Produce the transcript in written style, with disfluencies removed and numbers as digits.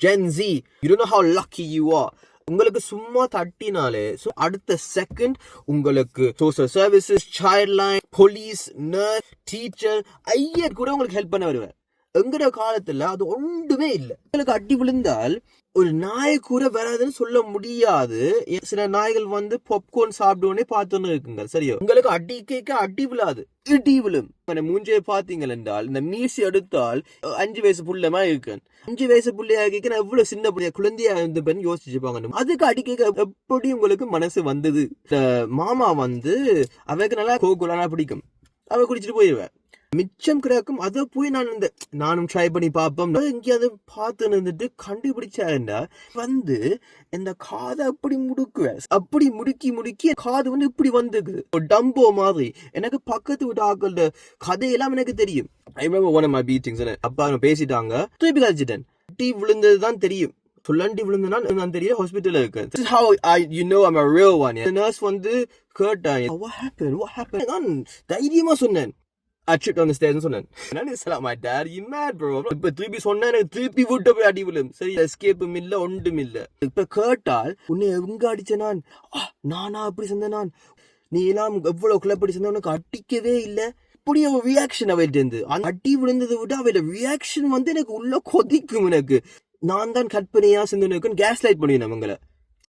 Gen Z, you don't know how lucky you are. உங்களுக்கு சும்மா தட்டினாலே அடுத்த செகண்ட் உங்களுக்கு social services, child line, police, nurse, teacher, Iyer கூட உங்களுக்கு ஹெல்ப் பண்ண வருவேன். எங்கட காலத்துல அது ஒன்றுமே இல்லை. உங்களுக்கு அடி விழுந்தால் ஒரு நாய் கூட வராதுன்னு சொல்ல முடியாது. சில நாய்கள் வந்து பாப்கார்ன் சாப்பிடுவோன்னே பார்த்தோன்னு இருக்குங்க. சரியா? உங்களுக்கு அடி கேட்க அடி விழாது, இடி விழும். மூஞ்சையை பார்த்தீங்கள் என்றால் இந்த மீசி எடுத்தால் 5 வயசு புள்ளமா இருக்கு. 5 வயசு புள்ளையா கேட்க நான் எவ்வளவு சின்ன புள்ளைய குழந்தையா இருந்து பெண் யோசிச்சுப்பாங்க. அதுக்கு அடி கேட்க எப்படி உங்களுக்கு மனசு வந்தது? மாமா வந்து அவைக்கு நல்லா கோகுலானா பிடிக்கும், அவ குடிச்சிட்டு போயிடுவேன். மிச்சம் கிடக்கும். அதை போய் நானும் ட்ரை பண்ணி பார்ப்போம். எங்கேயாவது பார்த்து இருந்துட்டு கண்டுபிடிச்சாருண்டா வந்து இந்த காதை அப்படி முடுக்குவேன். அப்படி முடுக்கி காது வந்து இப்படி வந்துக்குது, டம்போ மாதிரி. எனக்கு பக்கத்து விட்டு ஆக்கள கதையெல்லாம் எனக்கு தெரியும். I remember one of my meetings, அப்பா பேசிட்டாங்க, திருப்பி கழிச்சிட்டேன். டீ விழுந்ததுதான் தெரியும். சொல்லண்டி விழுந்தனா நான் தெரியல, ஹாஸ்பிட்டல்ல இருக்கேன். This is how you know I'm a real one. The nurse வந்து கேட்டாங்க, what happened? நான் தைரியமா சொன்னேன், I tripped on the stairs சொன்னேன். நான் சொல்லலாம், my dad, you mad bro? இப்ப திருப்பி சொன்னேன், எனக்கு திருப்பி விட்டு போய் அடி விழும். சரி, எஸ்கேப்பும் இல்ல, ஒன்றும் இல்ல. இப்ப கேட்டால் உன்னை எங்க அடிச்ச நானா அப்படி சொன்னேன், நீ எல்லாம் எவ்வளவு கிளப்படி சொன்ன, உனக்கு அடிக்கவே இல்லை. இப்படி அவன் ரியாக்ஷன் அவைட்டு இருந்து அடி விழுந்ததை விட அவையோட ரியாக்ஷன் வந்து எனக்கு உள்ள கொதிக்கும். எனக்கு நான் தான் கற்பனையா சிந்தனைக்கும் கேஸ் லைட் பண்ணுவேன் அவங்களை.